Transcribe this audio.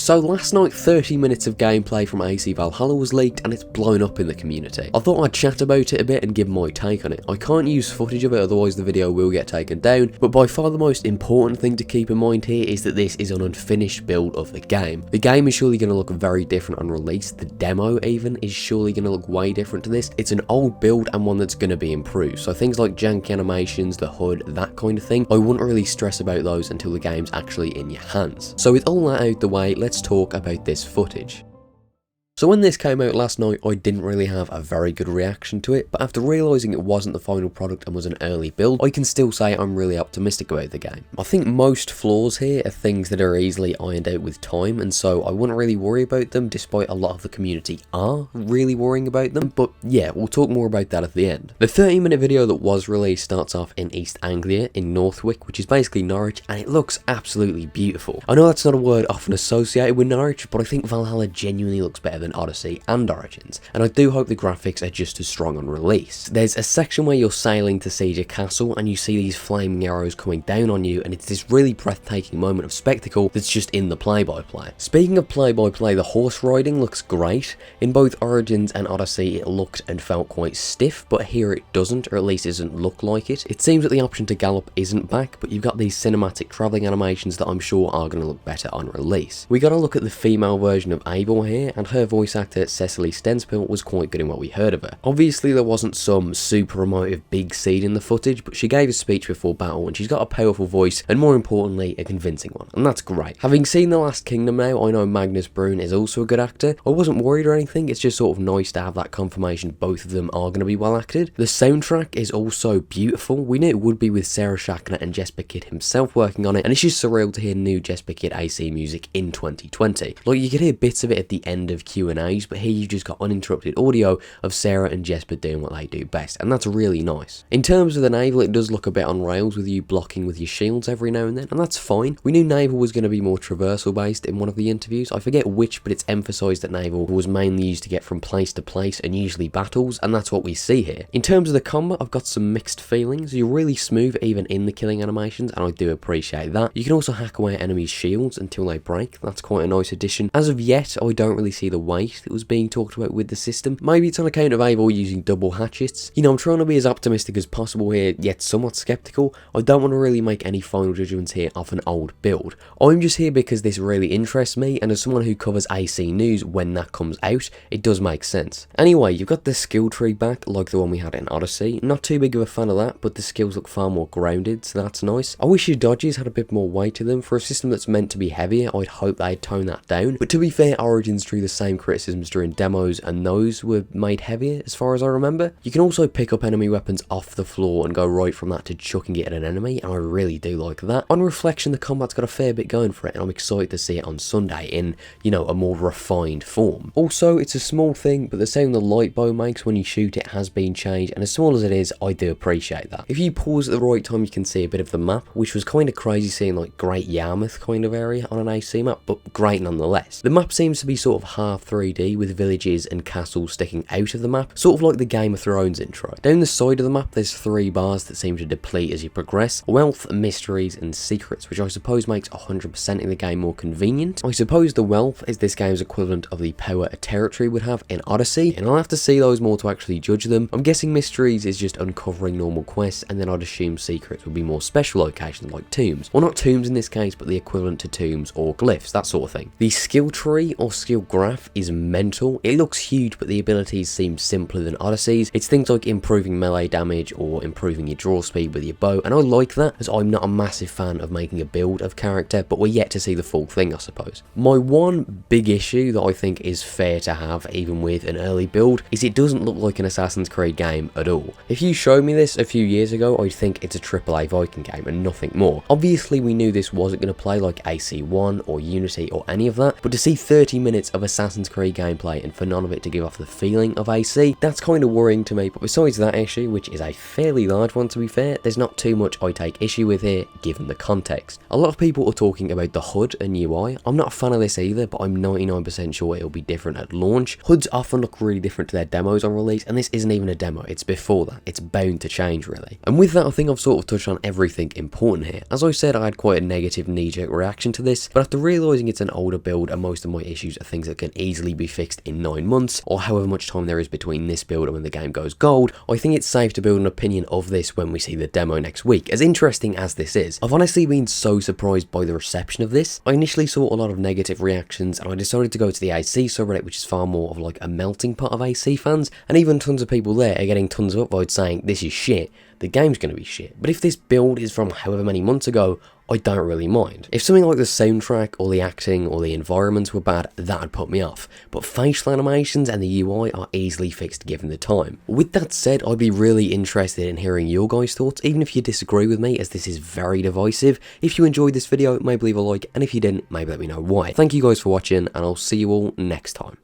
So last night 30 minutes of gameplay from AC Valhalla was leaked and it's blown up in the community. I thought I'd chat about it a bit and give my take on it. I can't use footage of it, otherwise the video will get taken down, but by far the most important thing to keep in mind here is that this is an unfinished build of the game. The game is surely going to look very different on release. The demo even is surely going to look way different to this. It's an old build and one that's going to be improved. So things like janky animations, the HUD, that kind of thing, I wouldn't really stress about those until the game's actually in your hands. So with all that out the way, let's talk about this footage. So when this came out last night, I didn't really have a very good reaction to it, but after realising it wasn't the final product and was an early build, I can still say I'm really optimistic about the game. I think most flaws here are things that are easily ironed out with time, and so I wouldn't really worry about them, despite a lot of the community are really worrying about them, but yeah, we'll talk more about that at the end. The 30-minute video that was released starts off in East Anglia, in Northwick, which is basically Norwich, and it looks absolutely beautiful. I know that's not a word often associated with Norwich, but I think Valhalla genuinely looks better than Odyssey and Origins, and I do hope the graphics are just as strong on release. There's a section where you're sailing to siege a castle and you see these flaming arrows coming down on you, and it's this really breathtaking moment of spectacle that's just in the play-by-play. Speaking of play-by-play, the horse riding looks great. In both Origins and Odyssey it looked and felt quite stiff, but here it doesn't, or at least doesn't look like it. It seems that the option to gallop isn't back, but you've got these cinematic travelling animations that I'm sure are going to look better on release. We got to look at the female version of Eivor here, and her voice actor Cecily Stenspiel was quite good in what we heard of her. Obviously there wasn't some super emotive big scene in the footage, but she gave a speech before battle and she's got a powerful voice and more importantly a convincing one, and that's great. Having seen The Last Kingdom now, I know Magnus Brun is also a good actor. I wasn't worried or anything, it's just sort of nice to have that confirmation both of them are going to be well acted. The soundtrack is also beautiful. We knew it would be with Sarah Schachner and Jesper Kyd himself working on it, and it's just surreal to hear new Jesper Kyd AC music in 2020. Like, you could hear bits of it at the end of Q&As, but here you just got uninterrupted audio of Sarah and Jesper doing what they do best, and that's really nice. In terms of the naval, it does look a bit on rails with you blocking with your shields every now and then, and that's fine. We knew naval was going to be more traversal based in one of the interviews. I forget which, but it's emphasised that naval was mainly used to get from place to place and usually battles, and that's what we see here. In terms of the combat, I've got some mixed feelings. You're really smooth even in the killing animations, and I do appreciate that. You can also hack away enemies' shields until they break. That's quite a nice addition. As of yet, I don't really see the weight that was being talked about with the system. Maybe it's on account of Eivor using double hatchets. You know, I'm trying to be as optimistic as possible here, yet somewhat skeptical. I don't want to really make any final judgments here off an old build. I'm just here because this really interests me, and as someone who covers AC news when that comes out, it does make sense. Anyway, you've got the skill tree back like the one we had in Odyssey. Not too big of a fan of that, but the skills look far more grounded, so that's nice. I wish your dodges had a bit more weight to them. For a system that's meant to be heavier, I'd hope they'd tone that down, but to be fair, Origins drew the same criticisms during demos, and those were made heavier as far as I remember. You can also pick up enemy weapons off the floor and go right from that to chucking it at an enemy, and I really do like that. On reflection, the combat's got a fair bit going for it, and I'm excited to see it on Sunday in, you know, a more refined form. Also, it's a small thing, but the sound the light bow makes when you shoot it has been changed, and as small as it is, I do appreciate that. If you pause at the right time, you can see a bit of the map, which was kind of crazy seeing like Great Yarmouth kind of area on an AC map, but great nonetheless. The map seems to be sort of half 3D with villages and castles sticking out of the map, sort of like the Game of Thrones intro. Down the side of the map there's 3 bars that seem to deplete as you progress: wealth, mysteries and secrets, which I suppose makes 100% in the game more convenient. I suppose the wealth is this game's equivalent of the power a territory would have in Odyssey, and I'll have to see those more to actually judge them. I'm guessing mysteries is just uncovering normal quests, and then I'd assume secrets would be more special locations like tombs. Well, not tombs in this case, but the equivalent to tombs or glyphs, that sort of thing. The skill tree or skill graph is mental. It looks huge, but the abilities seem simpler than Odyssey's. It's things like improving melee damage or improving your draw speed with your bow, and I like that, as I'm not a massive fan of making a build of character, but we're yet to see the full thing, I suppose. My one big issue that I think is fair to have even with an early build is it doesn't look like an Assassin's Creed game at all. If you showed me this a few years ago, I'd think it's a AAA Viking game and nothing more. Obviously we knew this wasn't going to play like AC1 or Unity or any of that, but to see 30 minutes of Assassin's Assassin's Creed gameplay and for none of it to give off the feeling of AC, that's kind of worrying to me. But besides that issue, which is a fairly large one to be fair, there's not too much I take issue with here, given the context. A lot of people are talking about the HUD and UI. I'm not a fan of this either, but I'm 99% sure it'll be different at launch. HUDs often look really different to their demos on release, and this isn't even a demo, it's before that. It's bound to change really. And with that, I think I've sort of touched on everything important here. As I said, I had quite a negative knee-jerk reaction to this, but after realising it's an older build and most of my issues are things that can easily be fixed in 9 months, or however much time there is between this build and when the game goes gold, I think it's safe to build an opinion of this when we see the demo next week. As interesting as this is, I've honestly been so surprised by the reception of this. I initially saw a lot of negative reactions and I decided to go to the AC subreddit, which is far more of like a melting pot of AC fans, and even tons of people there are getting tons of upvotes saying this is shit, the game's going to be shit. But if this build is from however many months ago, I don't really mind. If something like the soundtrack or the acting or the environments were bad, that'd put me off. But facial animations and the UI are easily fixed given the time. With that said, I'd be really interested in hearing your guys' thoughts, even if you disagree with me, as this is very divisive. If you enjoyed this video, maybe leave a like, and if you didn't, maybe let me know why. Thank you guys for watching, and I'll see you all next time.